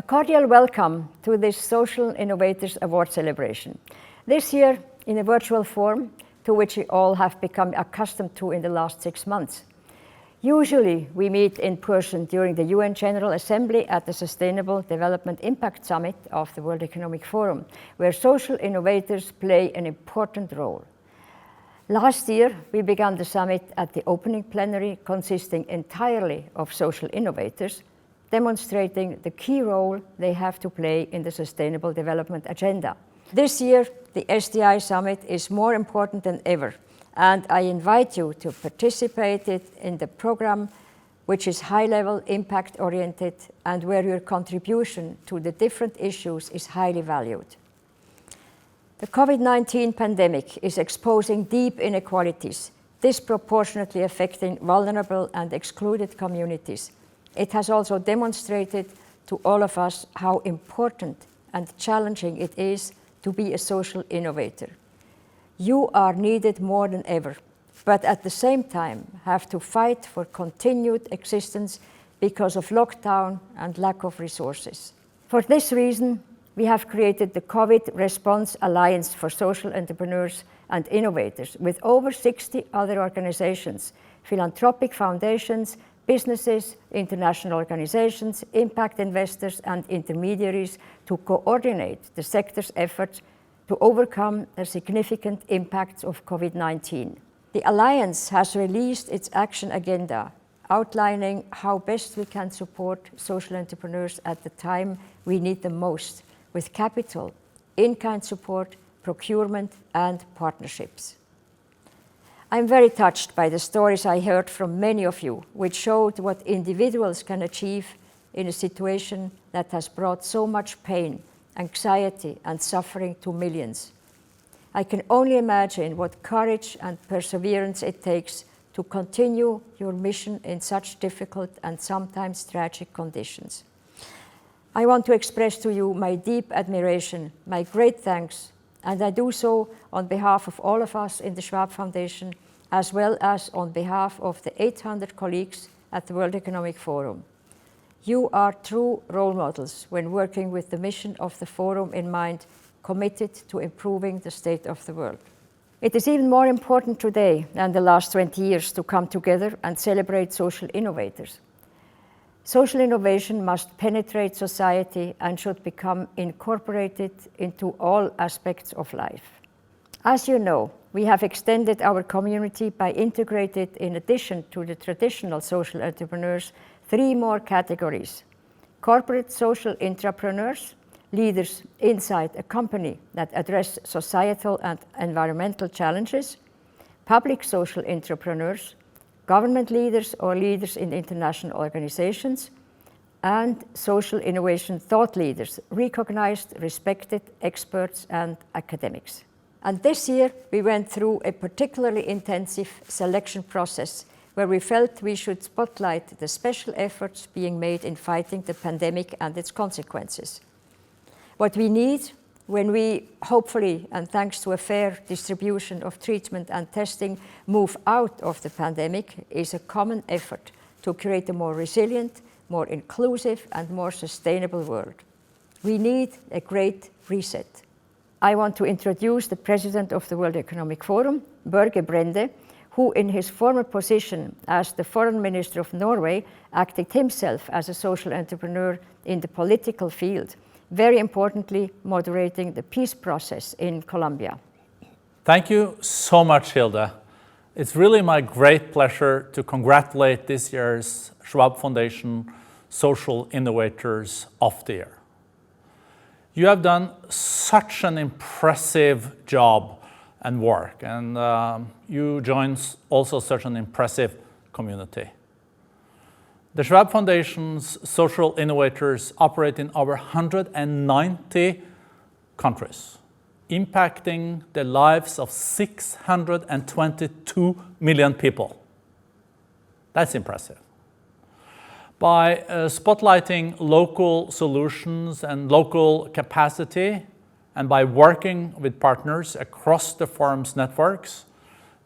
A cordial welcome to this Social Innovators Award celebration. This year in a virtual form to which we all have become accustomed to in the last 6 months. Usually we meet in person during the UN General Assembly at the Sustainable Development Impact Summit of the World Economic Forum, where social innovators play an important role. Last year, we began the summit at the opening plenary consisting entirely of social innovators, demonstrating the key role they have to play in the Sustainable Development Agenda. This year, the SDI Summit is more important than ever, and I invite you to participate in the program, which is high-level, impact-oriented, and where your contribution to the different issues is highly valued. The COVID-19 pandemic is exposing deep inequalities, disproportionately affecting vulnerable and excluded communities. It has also demonstrated to all of us how important and challenging it is to be a social innovator. You are needed more than ever, but at the same time have to fight for continued existence because of lockdown and lack of resources. For this reason, we have created the COVID Response Alliance for Social Entrepreneurs and Innovators with over 60 other organizations, philanthropic foundations, businesses, international organizations, impact investors and intermediaries to coordinate the sector's efforts to overcome the significant impacts of COVID-19. The Alliance has released its action agenda, outlining how best we can support social entrepreneurs at the time we need them most, with capital, in-kind support, procurement and partnerships. I'm very touched by the stories I heard from many of you, which showed what individuals can achieve in a situation that has brought so much pain, anxiety and suffering to millions. I can only imagine what courage and perseverance it takes to continue your mission in such difficult and sometimes tragic conditions. I want to express to you my deep admiration, my great thanks, and I do so on behalf of all of us in the Schwab Foundation, as well as on behalf of the 800 colleagues at the World Economic Forum. You are true role models when working with the mission of the Forum in mind, committed to improving the state of the world. It is even more important today than the last 20 years to come together and celebrate social innovators. Social innovation must penetrate society and should become incorporated into all aspects of life. As you know, we have extended our community by integrating, in addition to the traditional social entrepreneurs, 3 more categories: corporate social entrepreneurs, leaders inside a company that address societal and environmental challenges; public social entrepreneurs, government leaders or leaders in international organizations; and social innovation thought leaders, recognized, respected experts and academics. And this year we went through a particularly intensive selection process where we felt we should spotlight the special efforts being made in fighting the pandemic and its consequences. What we need when we, hopefully, and thanks to a fair distribution of treatment and testing, move out of the pandemic is a common effort to create a more resilient, more inclusive and more sustainable world. We need a great reset. I want to introduce the President of the World Economic Forum, Børge Brende, who in his former position as the Foreign Minister of Norway acted himself as a social entrepreneur in the political field, very importantly moderating the peace process in Colombia. Thank you so much, Hilde. It's really my great pleasure to congratulate this year's Schwab Foundation Social Innovators of the Year. You have done such an impressive job and work, and you join also such an impressive community. The Schwab Foundation's Social Innovators operate in over 190 countries, impacting the lives of 622 million people. That's impressive. By spotlighting local solutions and local capacity, and by working with partners across the forum's networks,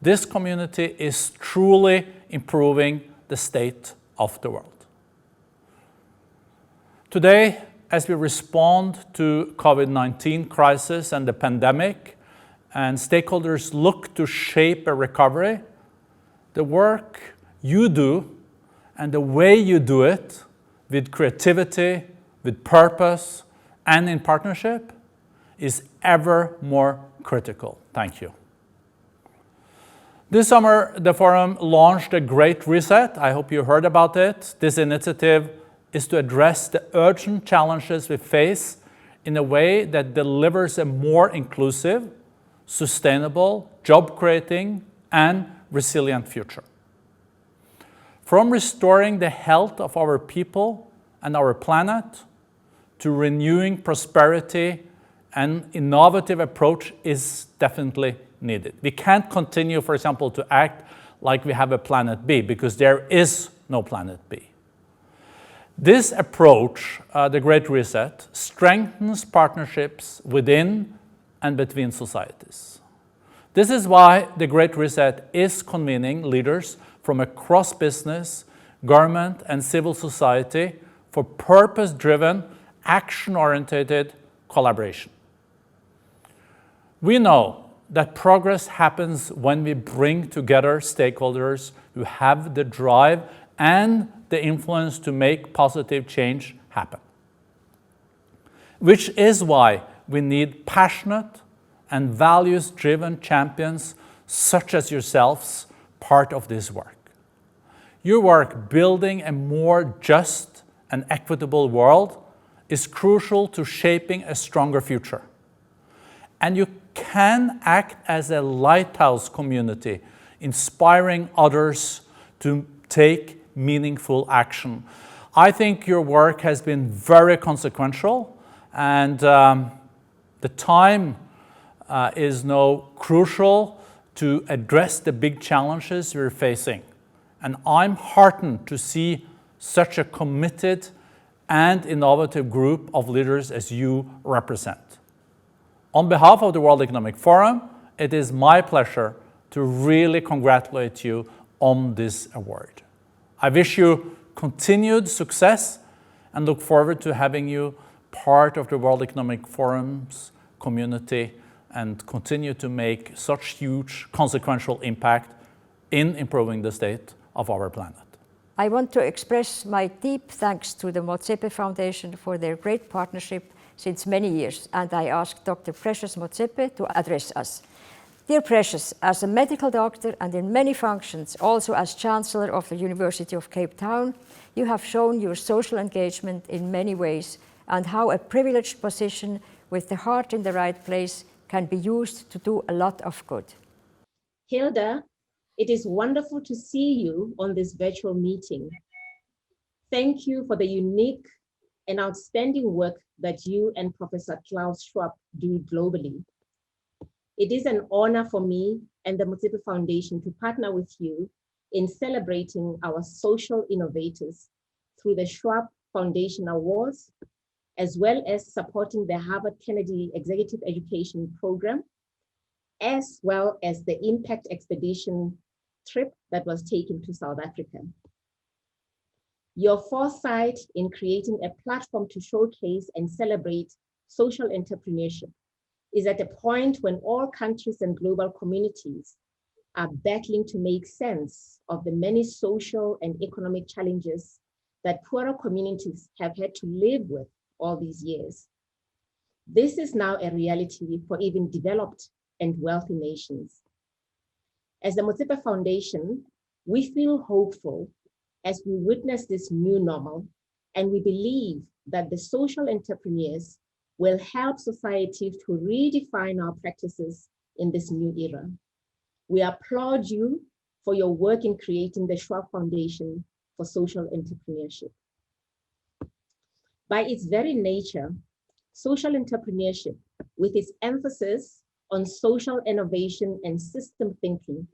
this community is truly improving the state of the world. Today, as we respond to COVID-19 crisis and the pandemic, and stakeholders look to shape a recovery, the work you do and the way you do it with creativity, with purpose, and in partnership is ever more critical. Thank you. This summer, the forum launched a Great Reset. I hope you heard about it. This initiative is to address the urgent challenges we face in a way that delivers a more inclusive, sustainable, job-creating, and resilient future. From restoring the health of our people and our planet to renewing prosperity, an innovative approach is definitely needed. We can't continue, for example, to act like we have a planet B, because there is no planet B. This approach, the Great Reset, strengthens partnerships within and between societies. This is why the Great Reset is convening leaders from across business, government, and civil society for purpose-driven, action-oriented collaboration. We know that progress happens when we bring together stakeholders who have the drive and the influence to make positive change happen. Which is why we need passionate and values-driven champions such as yourselves part of this work. Your work building a more just and equitable world is crucial to shaping a stronger future. And you can act as a lighthouse community, inspiring others to take meaningful action. I think your work has been very consequential, and the time is now crucial to address the big challenges we're facing. And I'm heartened to see such a committed and innovative group of leaders as you represent. On behalf of the World Economic Forum, it is my pleasure to really congratulate you on this award. I wish you continued success and look forward to having you part of the World Economic Forum's community and continue to make such huge consequential impact in improving the state of our planet. I want to express my deep thanks to the Motsepe Foundation for their great partnership since many years, and I ask Dr. Precious Motsepe to address us. Dear Precious, as a medical doctor and in many functions, also as Chancellor of the University of Cape Town, you have shown your social engagement in many ways and how a privileged position with the heart in the right place can be used to do a lot of good. Hilda, it is wonderful to see you on this virtual meeting. Thank you for the unique and outstanding work that you and Professor Klaus Schwab do globally. It is an honor for me and the Motsepe Foundation to partner with you in celebrating our social innovators through the Schwab Foundation Awards, as well as supporting the Harvard Kennedy Executive Education Program, as well as the Impact Expedition trip that was taken to South Africa. Your foresight in creating a platform to showcase and celebrate social entrepreneurship is at a point when all countries and global communities are battling to make sense of the many social and economic challenges that poorer communities have had to live with all these years. This is now a reality for even developed and wealthy nations. As the Motsepe Foundation, we feel hopeful as we witness this new normal, and we believe that the social entrepreneurs will help society to redefine our practices in this new era. We applaud you for your work in creating the Schwab Foundation for Social Entrepreneurship. By its very nature, social entrepreneurship, with its emphasis on social innovation and system thinking,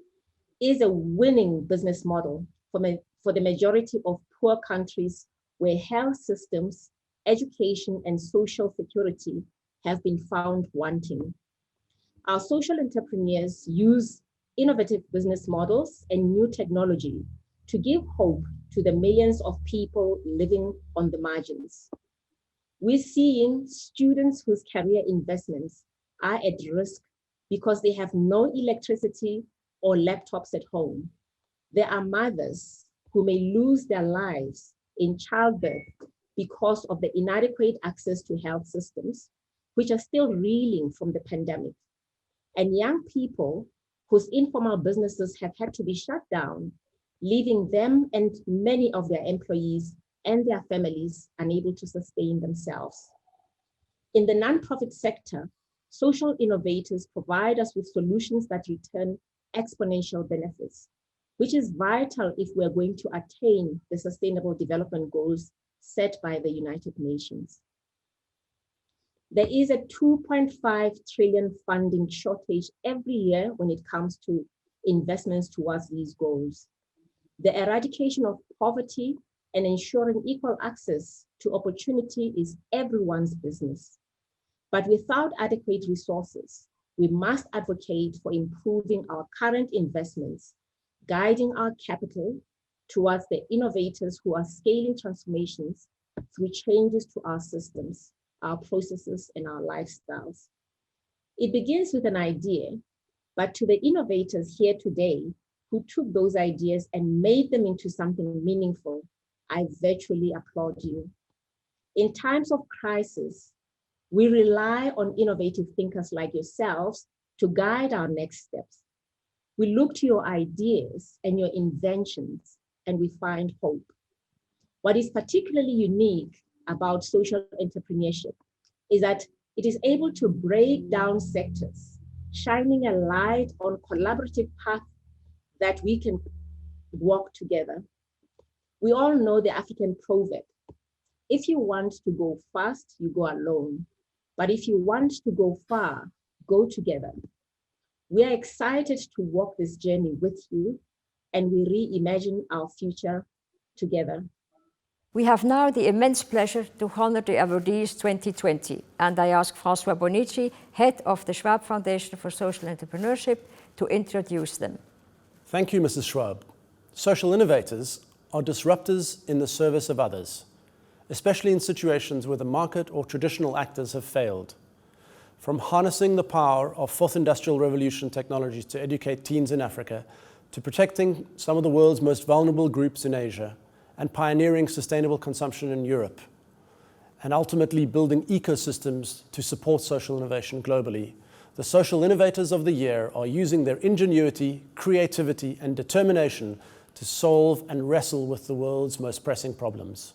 is a winning business model for the majority of poor countries where health systems, education, and social security have been found wanting. Our social entrepreneurs use innovative business models and new technology to give hope to the millions of people living on the margins. We're seeing students whose career investments are at risk because they have no electricity or laptops at home. There are mothers who may lose their lives in childbirth because of the inadequate access to health systems, which are still reeling from the pandemic. And young people whose informal businesses have had to be shut down, leaving them and many of their employees and their families unable to sustain themselves. In the nonprofit sector, social innovators provide us with solutions that return exponential benefits, which is vital if we're going to attain the Sustainable Development Goals set by the United Nations. There is a 2.5 trillion funding shortage every year when it comes to investments towards these goals. The eradication of poverty and ensuring equal access to opportunity is everyone's business. But without adequate resources, we must advocate for improving our current investments, guiding our capital towards the innovators who are scaling transformations through changes to our systems, our processes, and our lifestyles. It begins with an idea, but to the innovators here today who took those ideas and made them into something meaningful, I virtually applaud you. In times of crisis, we rely on innovative thinkers like yourselves to guide our next steps. We look to your ideas and your inventions, and we find hope. What is particularly unique about social entrepreneurship is that it is able to break down sectors, shining a light on collaborative paths that we can walk together. We all know the African proverb, if you want to go fast, you go alone. But if you want to go far, go together. We are excited to walk this journey with you, and we reimagine our future together. We have now the immense pleasure to honor the Awardees 2020, and I ask François Bonici, head of the Schwab Foundation for Social Entrepreneurship, to introduce them. Thank you, Mrs. Schwab. Social innovators are disruptors in the service of others, especially in situations where the market or traditional actors have failed. From harnessing the power of fourth industrial revolution technologies to educate teens in Africa, to protecting some of the world's most vulnerable groups in Asia, and pioneering sustainable consumption in Europe, and ultimately building ecosystems to support social innovation globally, the social innovators of the year are using their ingenuity, creativity, and determination to solve and wrestle with the world's most pressing problems.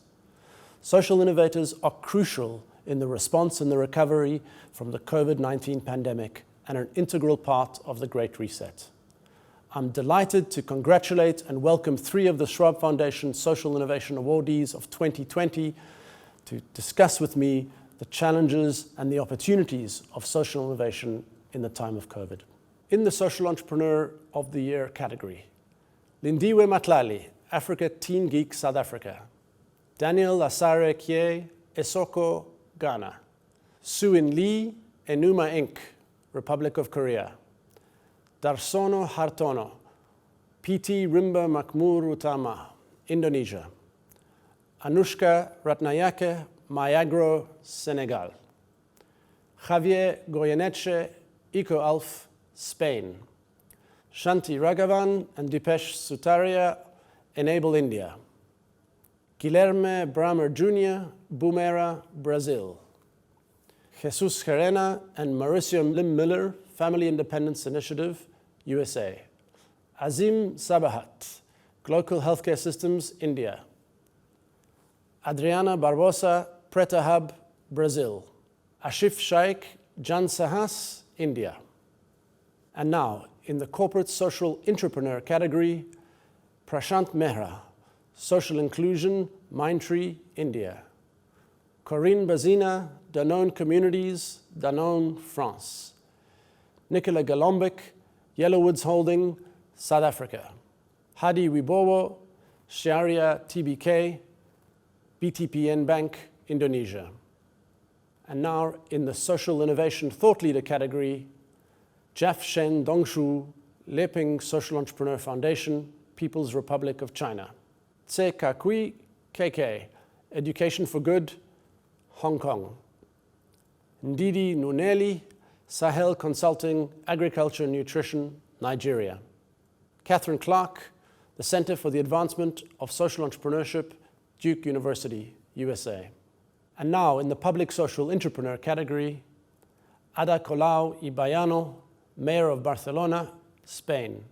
Social innovators are crucial in the response and the recovery from the COVID-19 pandemic and an integral part of the Great Reset. I'm delighted to congratulate and welcome 3 of the Schwab Foundation Social Innovation Awardees of 2020 to discuss with me the challenges and the opportunities of social innovation in the time of COVID. In the Social Entrepreneur of the Year category, Lindiwe Matlali, Africa Teen Geek, South Africa. Daniel Asare Kie, Esoko, Ghana. Suin Lee, Enuma Inc., Republic of Korea. Darsono Hartono, PT Rimba Makmur Utama, Indonesia. Anushka Ratnayake, Mayagro, Senegal. Javier Goyeneche, EcoAlf, Spain. Shanti Raghavan and Dipesh Sutaria, Enable India. Guilherme Bramer Jr., Boomera, Brazil. Jesus Gerena and Mauricio Lim Miller, Family Independence Initiative, USA. Azim Sabahat, Global Healthcare Systems, India. Adriana Barbosa, Preta Hub, Brazil. Ashif Shaikh, Jan Sahas, India. And now, in the Corporate Social Entrepreneur category, Prashant Mehra, Social Inclusion, Mindtree, India. Corinne Bazina, Danone Communities, Danone, France. Nicola Galombik, Yellowwoods Holding, South Africa. Hadi Wibowo, Sharia TBK, BTPN Bank, Indonesia. And now in the Social Innovation Thought Leader category, Jaf Shen Dongshu, Leping Social Entrepreneur Foundation, People's Republic of China. Tse Kakui KK, Education for Good, Hong Kong. Ndidi Nuneli, Sahel Consulting, Agriculture and Nutrition, Nigeria. Catherine Clark, the Center for the Advancement of Social Entrepreneurship, Duke University, USA. And now, in the Public Social Entrepreneur category, Ada Colau Ibayano, Mayor of Barcelona, Spain.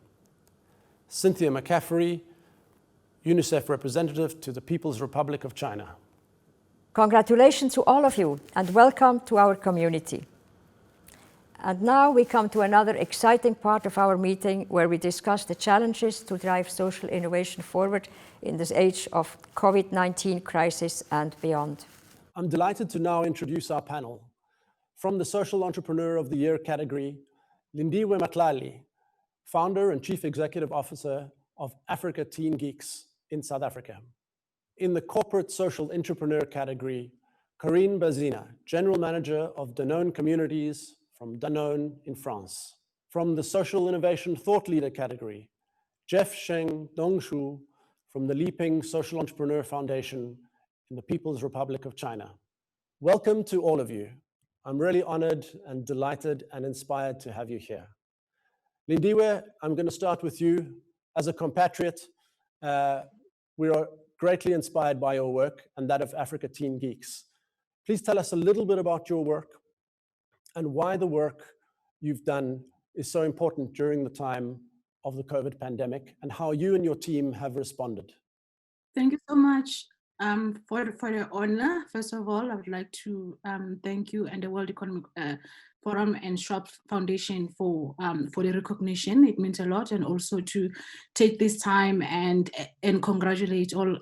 Cynthia McCaffrey, UNICEF representative to the People's Republic of China. Congratulations to all of you and welcome to our community. And now we come to another exciting part of our meeting where we discuss the challenges to drive social innovation forward in this age of COVID-19 crisis and beyond. I'm delighted to now introduce our panel. From the Social Entrepreneur of the Year category, Lindiwe Matlali, founder and chief executive officer of Africa Teen Geeks in South Africa. In the Corporate Social Entrepreneur category, Corinne Bazina, General Manager of Danone Communities from Danone in France. From the Social Innovation Thought Leader category, Jeff Sheng Dongshu from the Liping Social Entrepreneur Foundation in the People's Republic of China. Welcome to all of you. I'm really honored and delighted and inspired to have you here. Lindiwe, I'm going to start with you. As a compatriot, we are greatly inspired by your work and that of Africa Teen Geeks. Please tell us a little bit about your work and why the work you've done is so important during the time of the COVID pandemic and how you and your team have responded. Thank you so much for the honor. First of all, I would like to thank you and the World Economic Forum and Schwab Foundation for the recognition. It means a lot, and also to take this time and congratulate all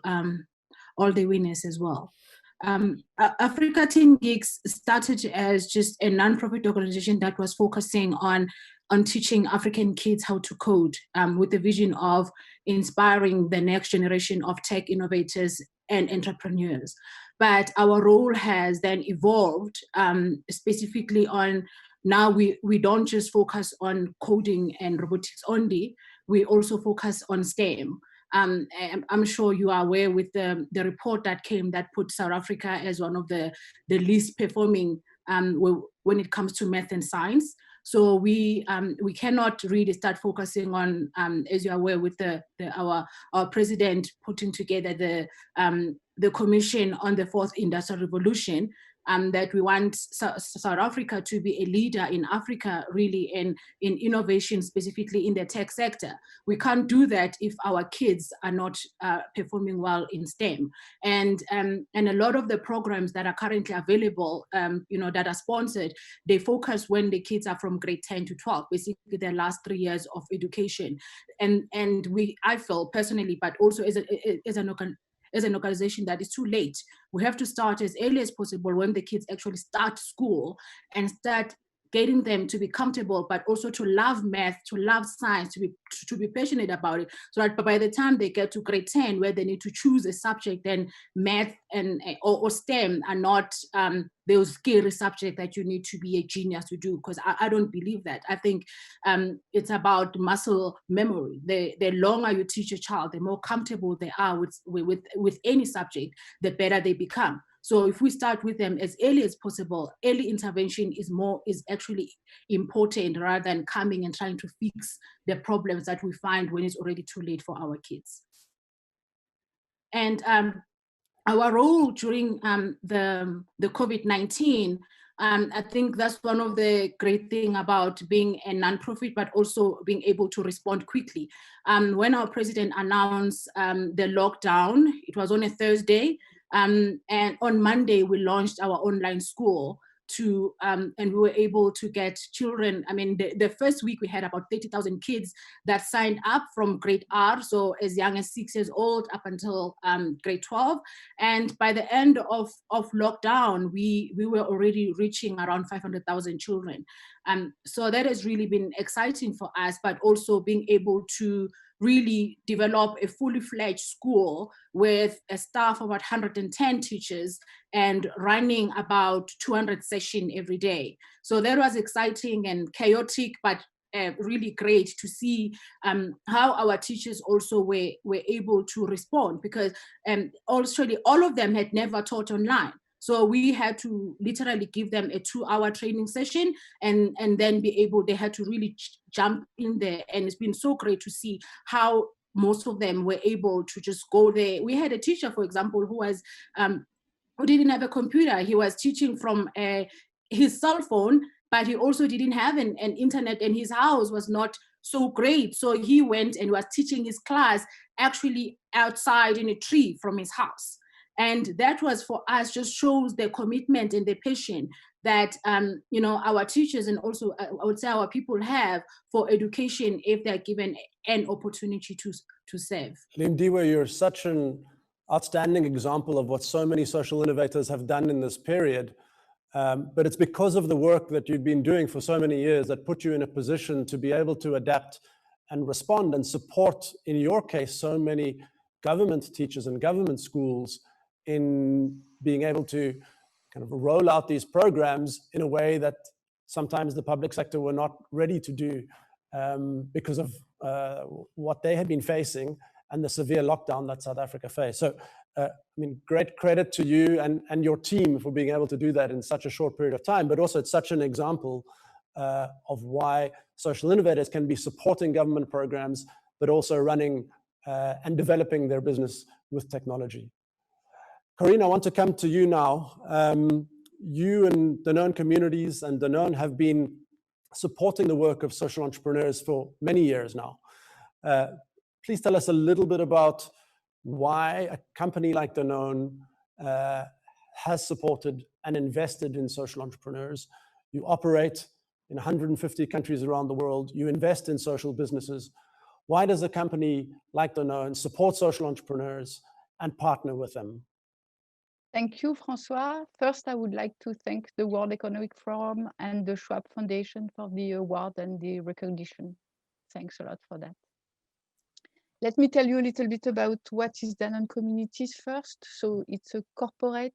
the winners as well. Africa Teen Geeks started as just a non-profit organization that was focusing on teaching African kids how to code with the vision of inspiring the next generation of tech innovators and entrepreneurs. But our role has then evolved specifically on now we don't just focus on coding and robotics only, we also focus on STEM. I'm sure you are aware with the report that came that put South Africa as one of the least performing when it comes to math and science. So we cannot really start focusing on, as you're aware, with our president putting together the Commission on the Fourth Industrial Revolution, that we want South Africa to be a leader in Africa, really in innovation, specifically in the tech sector. We can't do that if our kids are not performing well in STEM. And a lot of the programs that are currently available, that are sponsored, they focus when the kids are from grade 10 to 12, basically their last 3 years of education. And I feel personally, but also as an organization, that is too late. We have to start as early as possible when the kids actually start school and start getting them to be comfortable, but also to love math, to love science, to be passionate about it, so that by the time they get to grade 10, where they need to choose a subject, then math or STEM are not those scary subjects that you need to be a genius to do, because I don't believe that. I think it's about muscle memory. The longer you teach a child, the more comfortable they are with any subject, the better they become. So if we start with them as early as possible, early intervention is actually important, rather than coming and trying to fix the problems that we find when it's already too late for our kids. And our role during the COVID-19, I think that's one of the great things about being a nonprofit, but also being able to respond quickly. When our president announced the lockdown, it was on a Thursday. And on Monday, we launched our online school and we were able to get children. I mean, the first week we had about 30,000 kids that signed up from grade R, so as young as 6 years old up until grade 12. And by the end of lockdown, we were already reaching around 500,000 children. So that has really been exciting for us, but also being able to really develop a fully fledged school with a staff of about 110 teachers and running about 200 sessions every day. So that was exciting and chaotic, but really great to see how our teachers also were able to respond, because also all of them had never taught online. So we had to literally give them a 2-hour training session, and then they had to really jump in there. And it's been so great to see how most of them were able to just go there. We had a teacher, for example, who didn't have a computer. He was teaching from his cell phone, but he also didn't have an internet, and his house was not so great. So he went and was teaching his class actually outside in a tree from his house. And that was, for us, just shows the commitment and the passion that our teachers, and also I would say our people, have for education if they're given an opportunity to serve. Lindiwe, you're such an outstanding example of what so many social innovators have done in this period. But it's because of the work that you've been doing for so many years that put you in a position to be able to adapt and respond and support, in your case, so many government teachers and government schools in being able to kind of roll out these programs in a way that sometimes the public sector were not ready to do because of what they had been facing and the severe lockdown that South Africa faced. So, great credit to you and your team for being able to do that in such a short period of time, but also it's such an example of why social innovators can be supporting government programs, but also running and developing their business with technology. Corinne, I want to come to you now. You and Danone Communities and Danone have been supporting the work of social entrepreneurs for many years now. Please tell us a little bit about why a company like Danone has supported and invested in social entrepreneurs. You operate in 150 countries around the world. You invest in social businesses. Why does a company like Danone support social entrepreneurs and partner with them? Thank you, François. First, I would like to thank the World Economic Forum and the Schwab Foundation for the award and the recognition. Thanks a lot for that. Let me tell you a little bit about what is Danone Communities first. So it's a corporate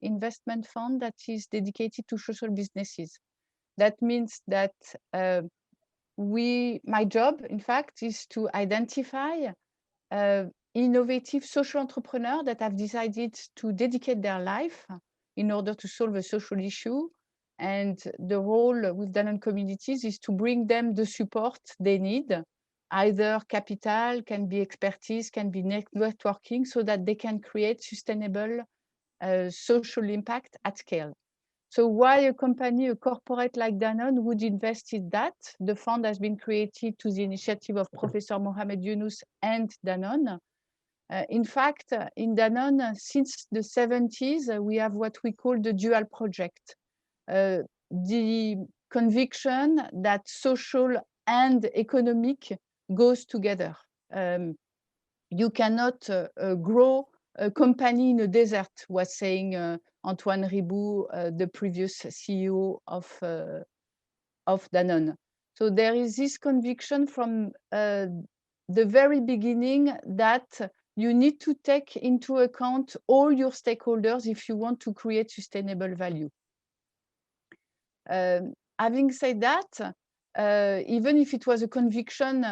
investment fund that is dedicated to social businesses. That means that my job, in fact, is to identify innovative social entrepreneurs that have decided to dedicate their life in order to solve a social issue. And the role with Danone Communities is to bring them the support they need, either capital, can be expertise, can be networking, so that they can create sustainable social impact at scale. So why a company, a corporate like Danone would invest in that? The fund has been created to the initiative of Professor Mohamed Yunus and Danone. In fact, in Danone, since the 70s, we have what we call the dual project. The conviction that social and economic goes together. You cannot grow a company in a desert, was saying Antoine Ribou, the previous CEO of Danone. So there is this conviction from the very beginning that you need to take into account all your stakeholders if you want to create sustainable value. Having said that, even if it was a conviction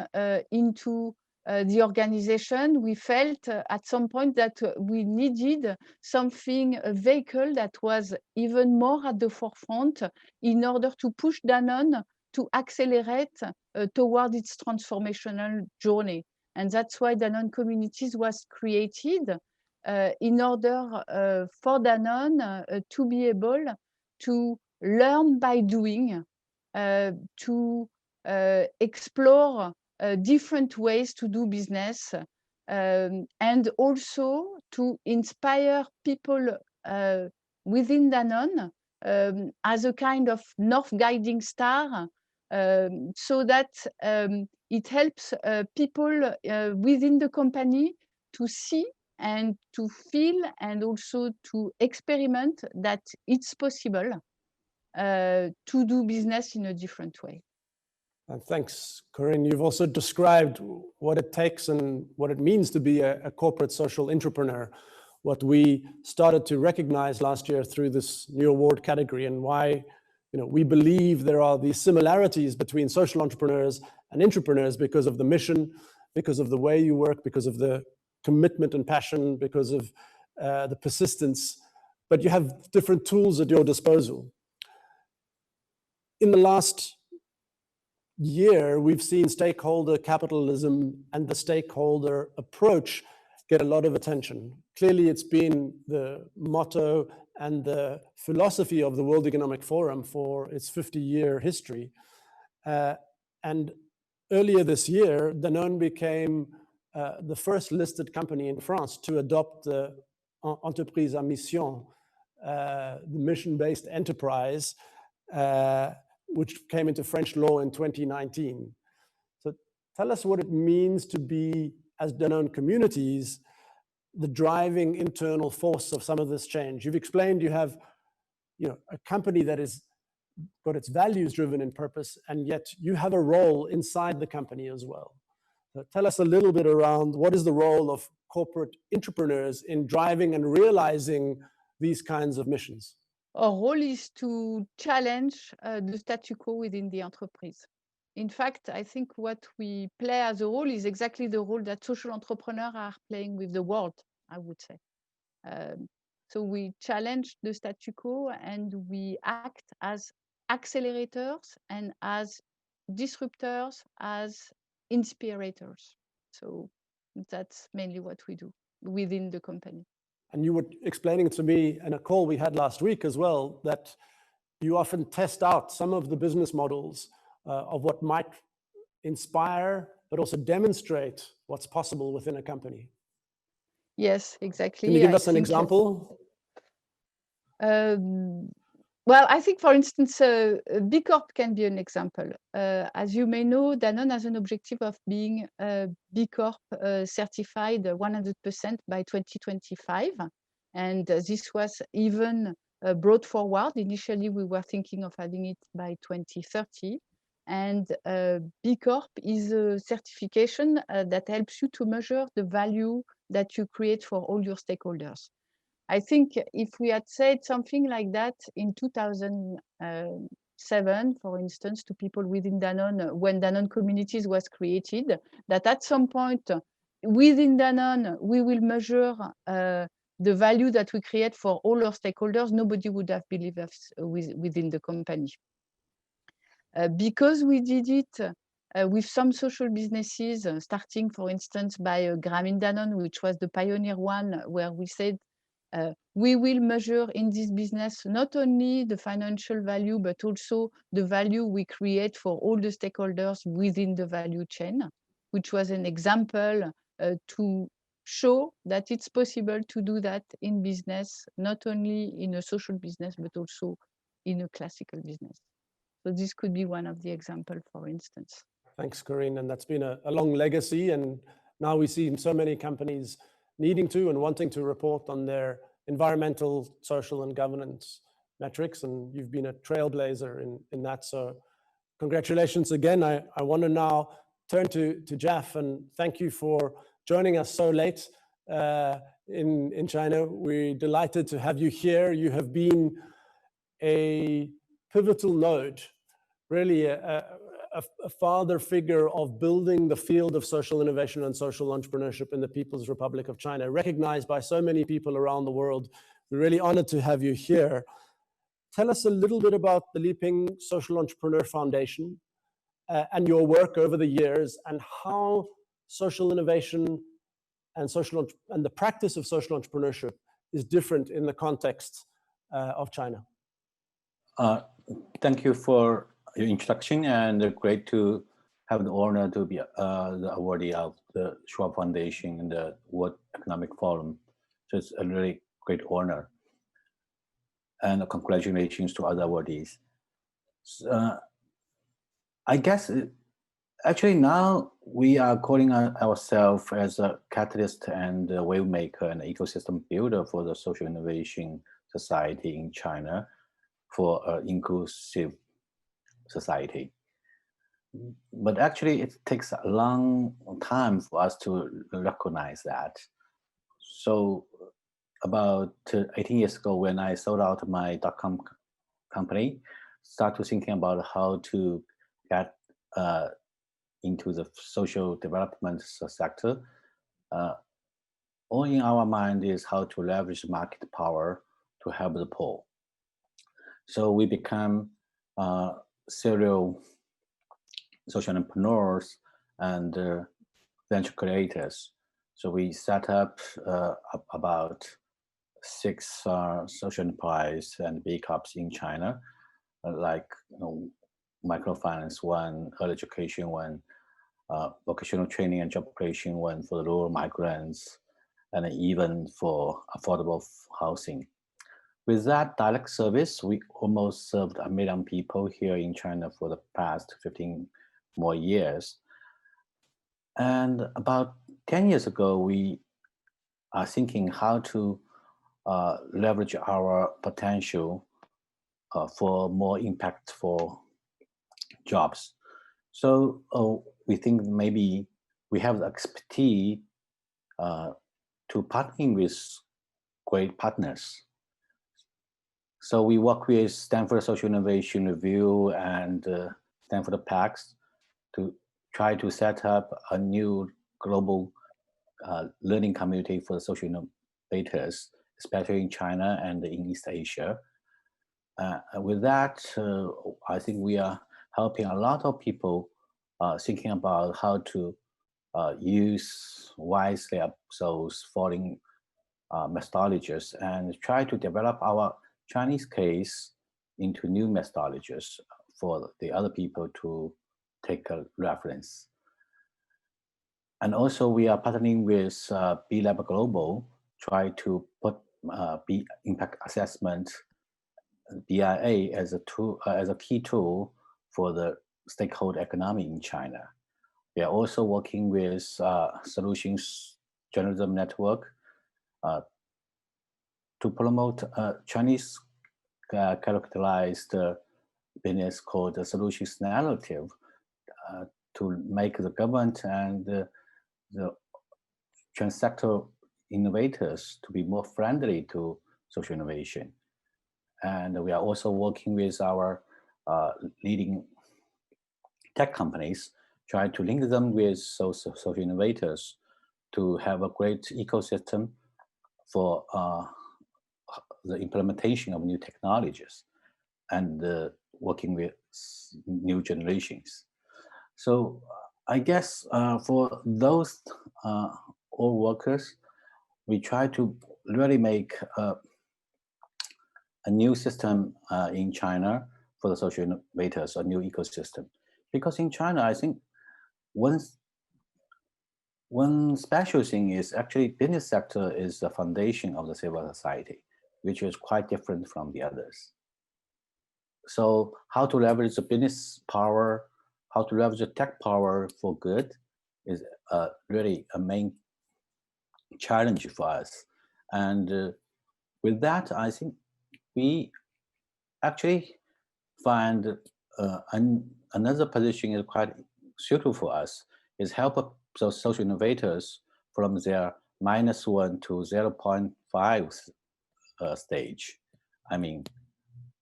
into the organization, we felt at some point that we needed something, a vehicle that was even more at the forefront in order to push Danone to accelerate toward its transformational journey. And that's why Danone Communities was created in order for Danone to be able to learn by doing, to explore different ways to do business, and also to inspire people within Danone as a kind of north guiding star, so that it helps people within the company to see and to feel and also to experiment that it's possible to do business in a different way. And thanks, Corinne. You've also described what it takes and what it means to be a corporate social entrepreneur, what we started to recognize last year through this new award category, and why we believe there are these similarities between social entrepreneurs and entrepreneurs because of the mission, because of the way you work, because of the commitment and passion, because of the persistence. but you have different tools at your disposal. In the last year, we've seen stakeholder capitalism and the stakeholder approach get a lot of attention. Clearly, it's been the motto and the philosophy of the World Economic Forum for its 50-year history. And earlier this year, Danone became the first listed company in France to adopt the entreprise à mission, the mission-based enterprise, which came into French law in 2019. So tell us what it means to be, as Danone communities, the driving internal force of some of this change. You've explained you have a company that is got its values driven in purpose, and yet you have a role inside the company as well. So tell us a little bit around what is the role of corporate entrepreneurs in driving and realizing these kinds of missions. Our role is to challenge the statu quo within the enterprise. In fact, I think what we play as a role is exactly the role that social entrepreneurs are playing with the world, I would say. So we challenge the statu quo and we act as accelerators and as disruptors, as inspirators. So that's mainly what we do within the company. And you were explaining to me in a call we had last week as well, that you often test out some of the business models of what might inspire, but also demonstrate what's possible within a company. Yes, exactly. Can you give us an example? Well, I think, for instance, B Corp can be an example. As you may know, Danone has an objective of being B Corp certified 100% by 2025. And this was even brought forward. Initially, we were thinking of having it by 2030. And B Corp is a certification that helps you to measure the value that you create for all your stakeholders. I think if we had said something like that in 2007, for instance, to people within Danone, when Danone Communities was created, that at some point within Danone, we will measure the value that we create for all our stakeholders, nobody would have believed us within the company. Because we did it with some social businesses, starting, for instance, by Grameen Danone, which was the pioneer one, where we said, we will measure in this business not only the financial value, but also the value we create for all the stakeholders within the value chain, which was an example to show that it's possible to do that in business, not only in a social business, but also in a classical business. So this could be one of the examples, for instance. Thanks, Corinne. And that's been a long legacy. And now we see so many companies needing to and wanting to report on their environmental, social, and governance metrics. And you've been a trailblazer in that. So congratulations again. I want to now turn to Jeff and thank you for joining us so late in China. We're delighted to have you here. You have been a pivotal node, really a father figure of building the field of social innovation and social entrepreneurship in the People's Republic of China, recognized by so many people around the world. We're really honored to have you here. Tell us a little bit about the Liping Social Entrepreneur Foundation and your work over the years and how social innovation and the practice of social entrepreneurship is different in the context of China. Thank you for your introduction, and great to have the honor to be the awardee of the Schwab Foundation and the World Economic Forum. So it's a really great honor. And congratulations to other awardees. I guess actually now we are calling ourselves as a catalyst and a wave maker and ecosystem builder for the social innovation society in China for an inclusive society. But actually it takes a long time for us to recognize that. So about 18 years ago, when I sold out my .com company, started thinking about how to get into the social development sector. All in our mind is how to leverage market power to help the poor. So we become serial social entrepreneurs and venture creators. So we set up about 6 social enterprise and big hubs in China, like microfinance one, early education one, vocational training and job creation one for the rural migrants, and even for affordable housing. With that direct service, we almost served 1 million people here in China for the past 15 more years. And about 10 years ago, we are thinking how to leverage our potential for more impactful jobs. So we think maybe we have the expertise to partnering with great partners. So we work with Stanford Social Innovation Review and Stanford PACS to try to set up a new global learning community for the social innovators, especially in China and in East Asia. With that, I think we are helping a lot of people thinking about how to use wisely up those foreign methodologies and try to develop our Chinese case into new methodologies for the other people to take a reference. And also we are partnering with B-Lab Global, try to put impact assessment, BIA, as a tool, as a key tool for the stakeholder economy in China. We are also working with Solutions Journalism Network to promote Chinese characterized business called the Solutions Narrative to make the government and the transsector innovators to be more friendly to social innovation. And we are also working with our leading tech companies, trying to link them with social innovators to have a great ecosystem for the implementation of new technologies and working with new generations. So I guess for those all workers, we try to really make a new system in China for the social innovators, a new ecosystem. Because in China, I think one special thing is actually business sector is the foundation of the civil society, which is quite different from the others. So how to leverage the business power, how to leverage the tech power for good is really a main challenge for us. And with that, I think we actually find another position is quite suitable for us, is help those social innovators from their -1 to 0.5 stage. I mean,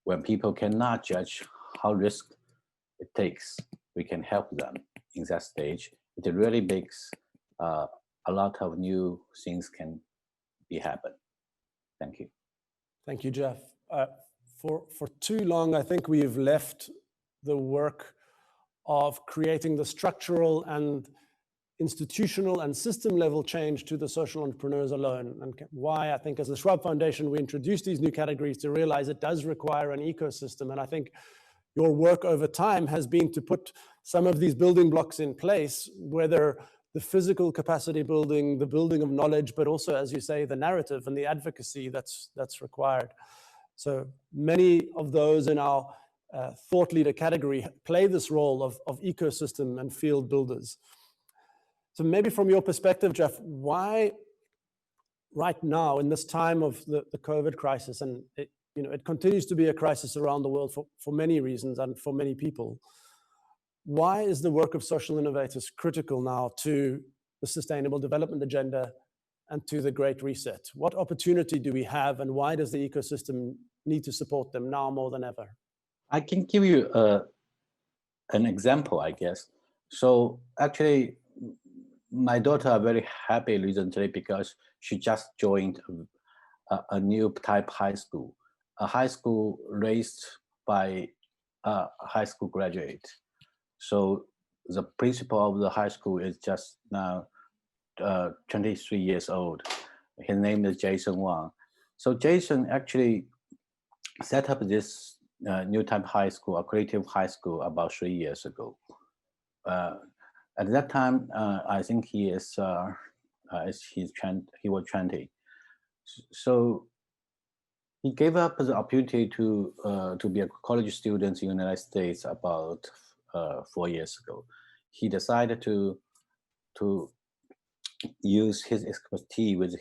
when people cannot judge how risk it takes, we can help them in that stage. It really makes a lot of new things can be happen. Thank you. Thank you, Jeff. For too long, I think we've left the work of creating the structural and institutional and system level change to the social entrepreneurs alone. And why I think as the Schwab Foundation, we introduced these new categories to realize it does require an ecosystem. And I think your work over time has been to put some of these building blocks in place, whether the physical capacity building, the building of knowledge, but also, as you say, the narrative and the advocacy that's required. So many of those in our thought leader category play this role of ecosystem and field builders. So maybe from your perspective, Jeff, why right now in this time of the COVID crisis, and it continues to be a crisis around the world for many reasons and for many people, why is the work of social innovators critical now to the Sustainable Development Agenda and to the Great Reset? What opportunity do we have, and why does the ecosystem need to support them now more than ever? I can give you an example, I guess. So actually, my daughter are very happy recently because she just joined a new type high school, a high school raised by a high school graduate. So the principal of the high school is just now 23 years old. His name is Jason Wang. So Jason actually set up this new type high school, a creative high school, about 3 years ago. At that time, I think he was 20. So he gave up the opportunity to be a college student in the United States about 4 years ago. He decided to use his expertise with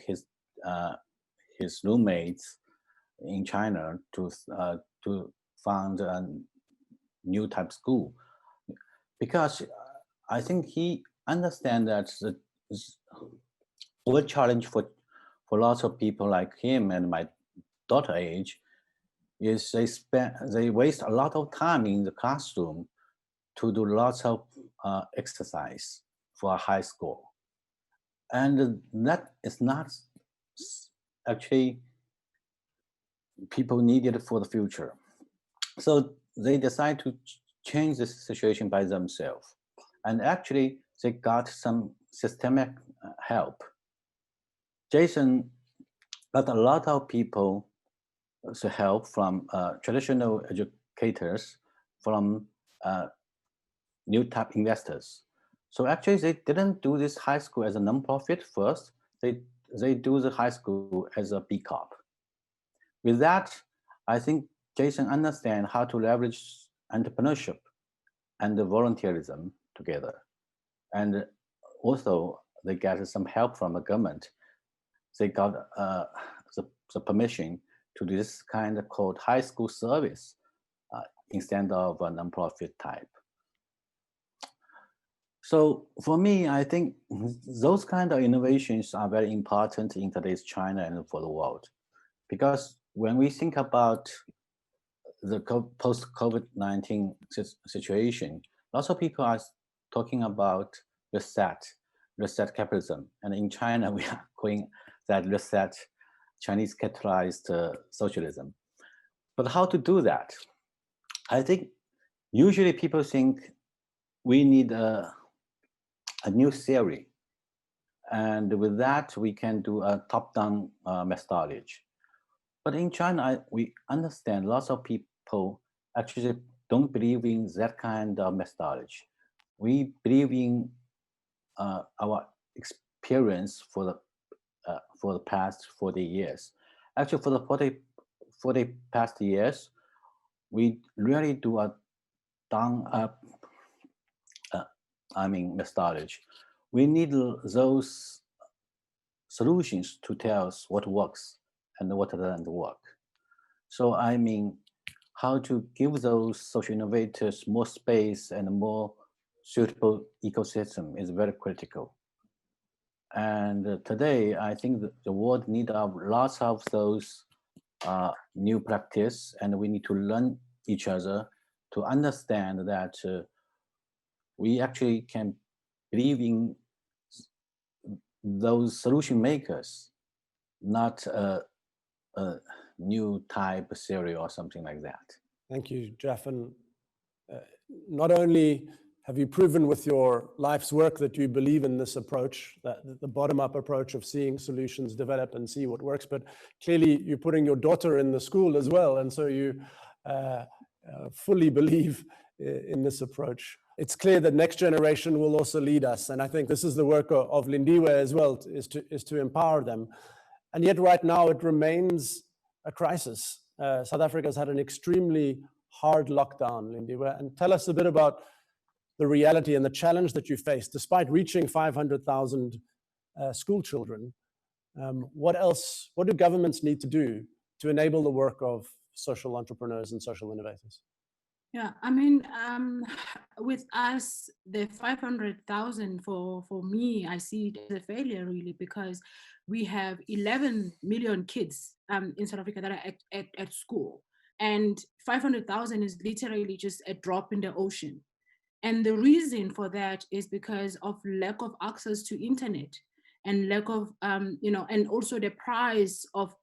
his roommates in China to found a new type school, because I think he understands that the challenge for lots of people like him and my daughter age is they waste a lot of time in the classroom to do lots of exercise for a high score. And that is not actually people needed for the future. So they decide to change this situation by themselves. And actually, they got some systemic help. Jason got a lot of people help from traditional educators, from new type investors. So actually, they didn't do this high school as a nonprofit first. They do the high school as a B Corp. With that, I think Jason understands how to leverage entrepreneurship and the volunteerism together. And also, they get some help from the government. They got the permission to do this kind of called high school service instead of a nonprofit type. So for me, I think those kind of innovations are very important in today's China and for the world. Because when we think about the post-COVID-19 situation, lots of people are talking about reset capitalism. And in China, we are calling that reset Chinese capitalized socialism. But how to do that? I think usually people think we need a new theory. And with that, we can do a top-down methodology. But in China, we understand lots of people actually don't believe in that kind of methodology. We believe in our experience for the past 40 years. Actually, for the 40 past years, we really do a down-up methodology. We need those solutions to tell us what works and what doesn't work. So how to give those social innovators more space and more suitable ecosystem is very critical. And today, I think the world needs lots of those new practice, and we need to learn each other to understand that we actually can believe in those solution makers, not a new type theory or something like that. Thank you, Jeff. And not only have you proven with your life's work that you believe in this approach, that the bottom-up approach of seeing solutions develop and see what works, but clearly you're putting your daughter in the school as well, and so you fully believe in this approach. It's clear that next generation will also lead us, and I think this is the work of Lindiwe as well, is to empower them. And yet right now it remains a crisis. South Africa has had an extremely hard lockdown, Lindiwe, and tell us a bit about the reality and the challenge that you face, despite reaching 500,000 school children. What do governments need to do to enable the work of social entrepreneurs and social innovators? Yeah, with us, the 500,000 for me, I see it as a failure really, because we have 11 million kids in South Africa that are at school, and 500,000 is literally just a drop in the ocean. And the reason for that is because of lack of access to internet. and lack of, and also the price of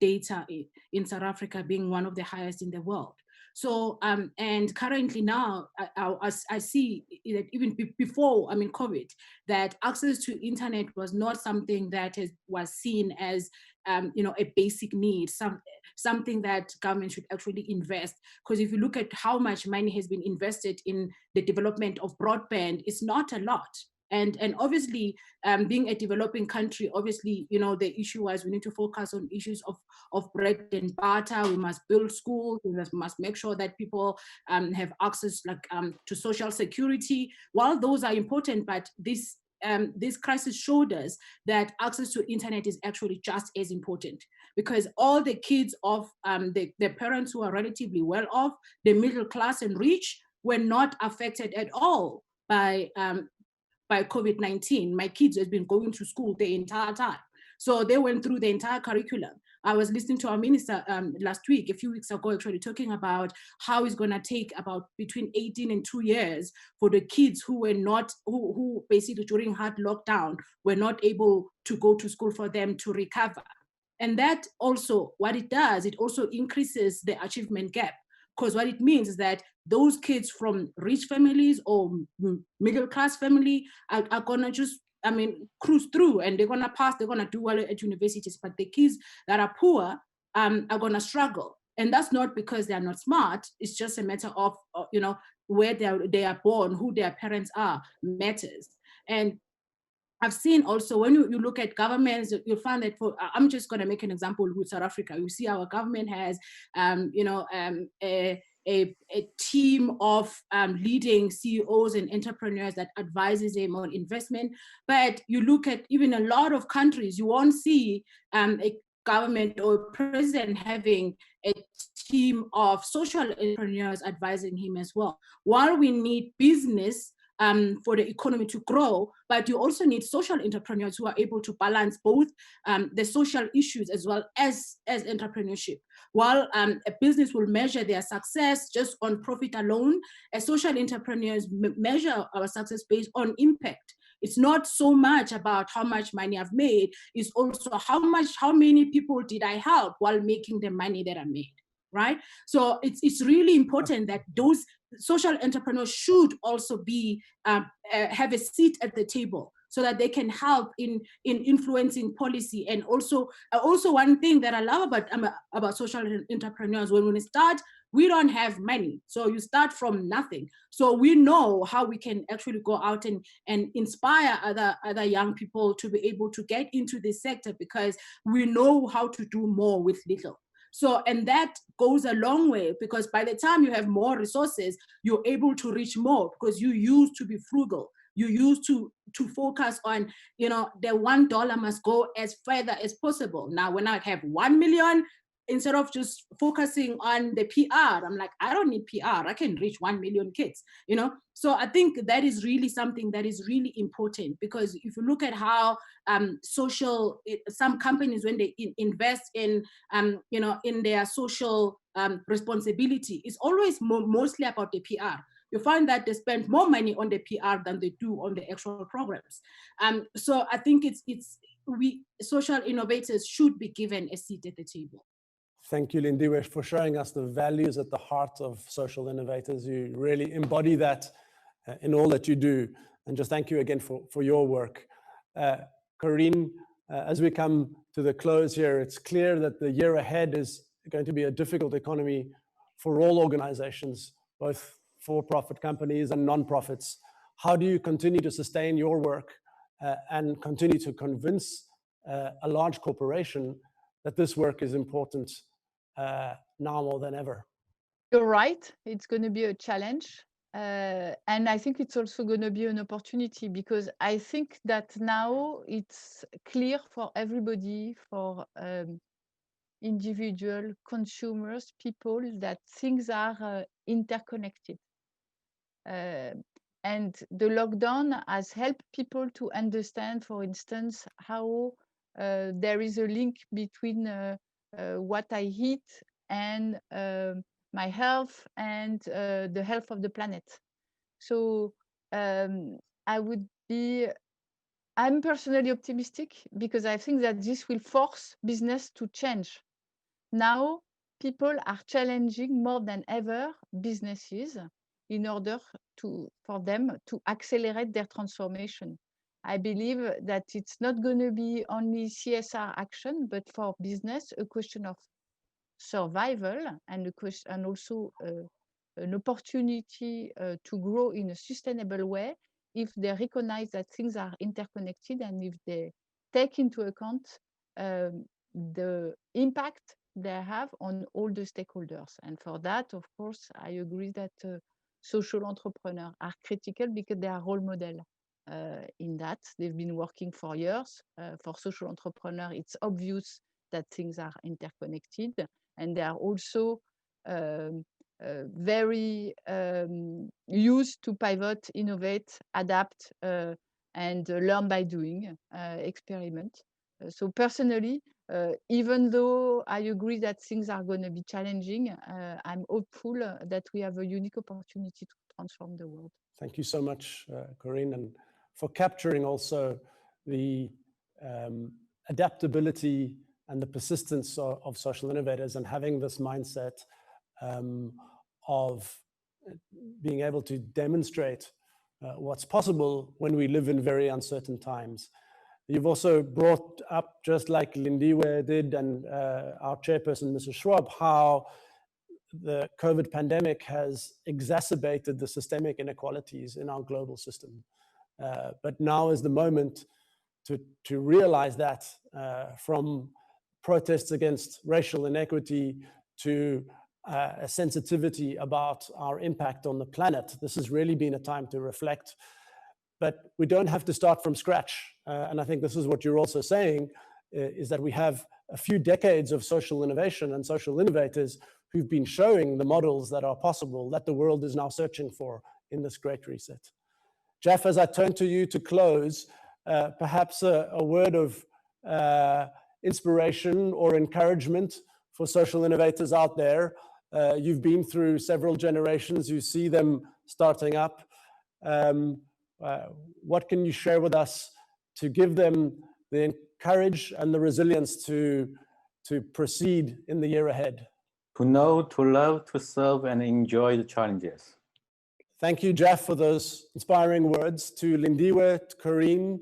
data in South Africa being one of the highest in the world. So, and currently now, I see that even before, COVID, that access to internet was not something that was seen as, a basic need, something that government should actually invest. Because if you look at how much money has been invested in the development of broadband, it's not a lot. And obviously, being a developing country, obviously, the issue was we need to focus on issues of bread and butter. We must build schools. We must make sure that people have access to social security. While those are important, but this crisis showed us that access to internet is actually just as important, because all the kids of the parents who are relatively well off, the middle class and rich, were not affected at all by COVID-19. My kids have been going to school the entire time. So they went through the entire curriculum. I was listening to our minister last week, a few weeks ago, actually talking about how it's going to take about between 18 and 2 years for the kids who were not, who basically during hard lockdown were not able to go to school, for them to recover. And that also, what it does, it also increases the achievement gap. Because what it means is that those kids from rich families or middle class family are gonna just, cruise through, and they're gonna pass, they're gonna do well at universities. But the kids that are poor are gonna struggle. And that's not because they're not smart. It's just a matter of, where they are born, who their parents are matters. And I've seen also, when you look at governments, you'll find that I'm just going to make an example with South Africa. You see our government has, a team of leading CEOs and entrepreneurs that advises them on investment. But you look at even a lot of countries, you won't see a government or a president having a team of social entrepreneurs advising him as well. While we need business for the economy to grow, but you also need social entrepreneurs who are able to balance both the social issues as well as entrepreneurship. While a business will measure their success just on profit alone, as social entrepreneurs measure our success based on impact. It's not so much about how much money I've made, it's also how many people did I help while making the money that I made, right? So it's really important that those social entrepreneurs should also be have a seat at the table, so that they can help in influencing policy. And also one thing that I love about social entrepreneurs, when we start, we don't have money, so you start from nothing. So we know how we can actually go out and inspire other young people to be able to get into this sector, because we know how to do more with little. So, and that goes a long way, because by the time you have more resources, you're able to reach more, because you used to be frugal. You used to focus on, the $1 must go as further as possible. Now, when I have 1 million, instead of just focusing on the PR, I'm like, I don't need PR. I can reach 1 million kids, So I think that is really something that is really important, because if you look at how some companies, when they invest in, in their social responsibility, it's always mostly about the PR. You find that they spend more money on the PR than they do on the actual programs. So I think we social innovators should be given a seat at the table. Thank you, Lindiwe, for showing us the values at the heart of social innovators. You really embody that in all that you do. And just thank you again for your work. Corinne, as we come to the close here, it's clear that the year ahead is going to be a difficult economy for all organizations, both for-profit companies and non-profits. How do you continue to sustain your work and continue to convince a large corporation that this work is important now more than ever? You're right. It's going to be a challenge. And I think it's also going to be an opportunity, because I think that now it's clear for everybody, for individual consumers, people, that things are interconnected. And the lockdown has helped people to understand, for instance, how there is a link between what I eat and my health and the health of the planet. So I would be I'm personally optimistic because I think that this will force business to change. Now, people are challenging more than ever businesses in order for them to accelerate their transformation. I believe that it's not going to be only CSR action, but for business, a question of survival and also an opportunity to grow in a sustainable way if they recognize that things are interconnected and if they take into account the impact they have on all the stakeholders. And for that, of course, I agree that social entrepreneurs are critical because they are role model in that. They've been working for years. For social entrepreneurs, it's obvious that things are interconnected, and they are also very used to pivot, innovate, adapt, and learn by doing, experiment. So personally, even though I agree that things are going to be challenging, I'm hopeful that we have a unique opportunity to transform the world. Thank you so much, Corinne, and for capturing also the adaptability and the persistence of social innovators and having this mindset of being able to demonstrate what's possible when we live in very uncertain times. You've also brought up, just like Lindiwe did and our chairperson, Mrs. Schwab, how the COVID pandemic has exacerbated the systemic inequalities in our global system. But now is the moment to realize that from protests against racial inequity to a sensitivity about our impact on the planet. This has really been a time to reflect, but we don't have to start from scratch. And I think this is what you're also saying, is that we have a few decades of social innovation and social innovators who've been showing the models that are possible, that the world is now searching for in this great reset. Jeff, as I turn to you to close, perhaps a word of inspiration or encouragement for social innovators out there. You've been through several generations, you see them starting up. What can you share with us to give them the courage and the resilience to proceed in the year ahead? To know, to love, to serve, and enjoy the challenges. Thank you, Jeff, for those inspiring words. To Lindiwe, to Corinne,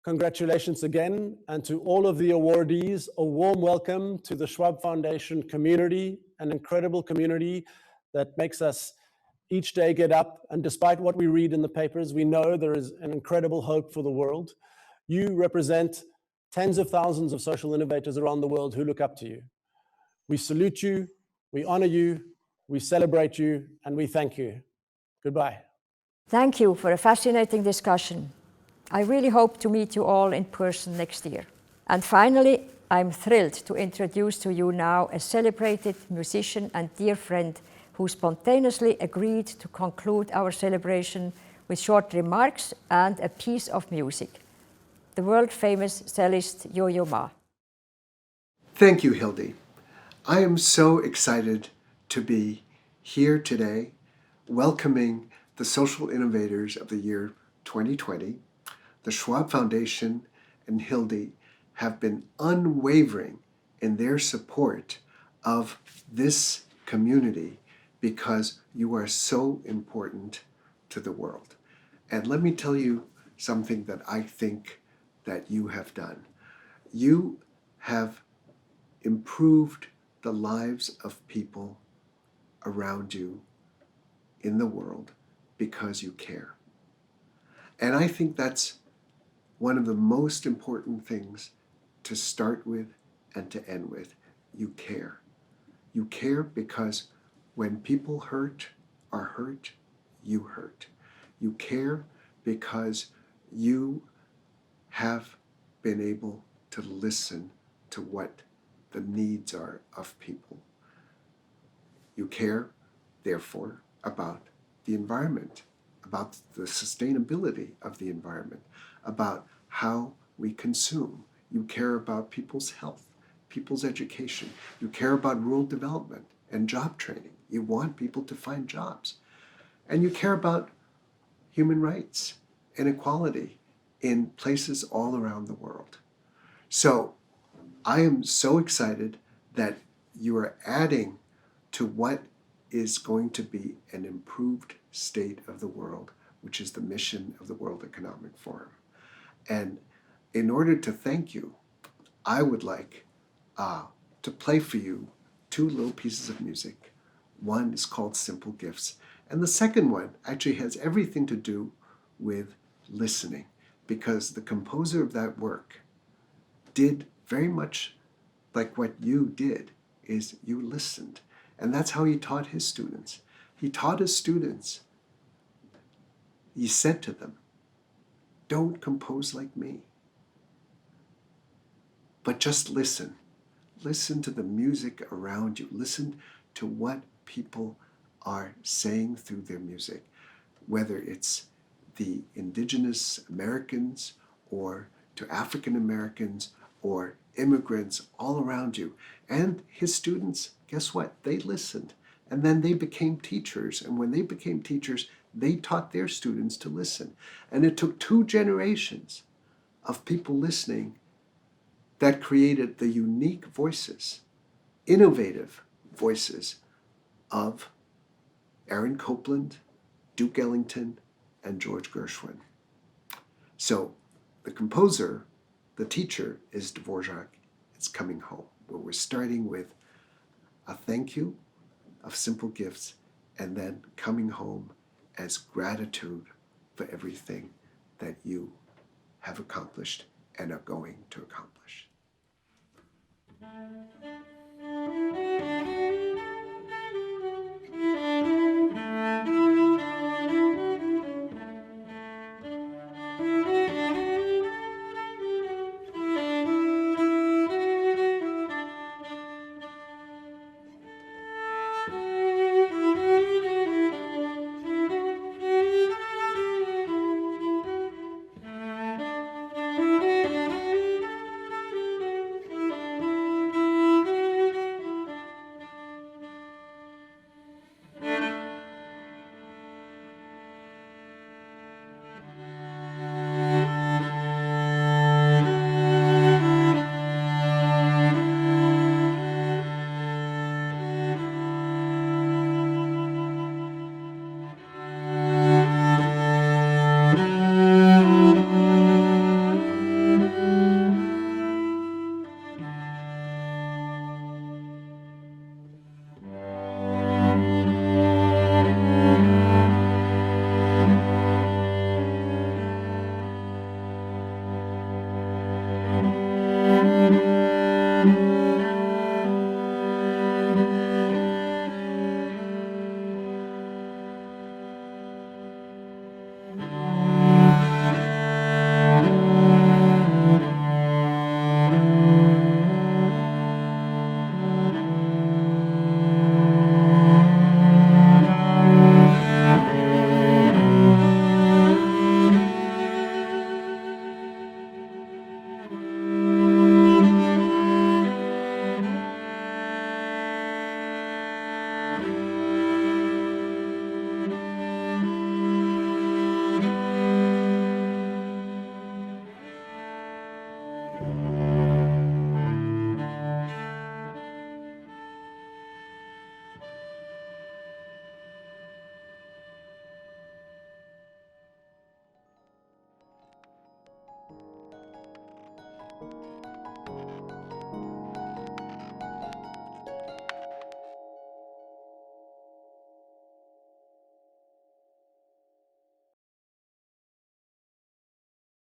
congratulations again. And to all of the awardees, a warm welcome to the Schwab Foundation community, an incredible community that makes us each day get up. And despite what we read in the papers, we know there is an incredible hope for the world. You represent tens of thousands of social innovators around the world who look up to you. We salute you, we honor you, we celebrate you, and we thank you. Goodbye. Thank you for a fascinating discussion. I really hope to meet you all in person next year. And finally, I'm thrilled to introduce to you now a celebrated musician and dear friend who spontaneously agreed to conclude our celebration with short remarks and a piece of music. The world-famous cellist Yo-Yo Ma. Thank you, Hildy. I am so excited to be here today welcoming the Social Innovators of the year 2020. The Schwab Foundation and Hildy have been unwavering in their support of this community because you are so important to the world. And let me tell you something that I think that you have done. You have improved the lives of people around you in the world because you care. And I think that's one of the most important things to start with and to end with. You care. You care because when people are hurt, you hurt. You care because you have been able to listen to what the needs are of people. You care, therefore, about the environment, about the sustainability of the environment, about how we consume. You care about people's health, people's education. You care about rural development and job training. You want people to find jobs. And you care about human rights and equality in places all around the world. So I am so excited that you are adding to what is going to be an improved state of the world, which is the mission of the World Economic Forum. And in order to thank you, I would like to play for you two little pieces of music. One is called Simple Gifts, and the second one actually has everything to do with listening, because the composer of that work did very much like what you did, is you listened. And that's how he taught his students. He taught his students, he said to them, don't compose like me, but just listen. Listen to the music around you. Listen to what people are saying through their music, whether it's the indigenous Americans or to African Americans or immigrants all around you. And his students, guess what? They listened. And then they became teachers. And when they became teachers, they taught their students to listen. And it took 2 generations of people listening that created the unique voices, innovative voices of Aaron Copland, Duke Ellington, and George Gershwin. So the composer, the teacher, is Dvorak. It's Coming Home, where we're starting with a thank you of Simple Gifts, and then coming home as gratitude for everything that you have accomplished and are going to accomplish.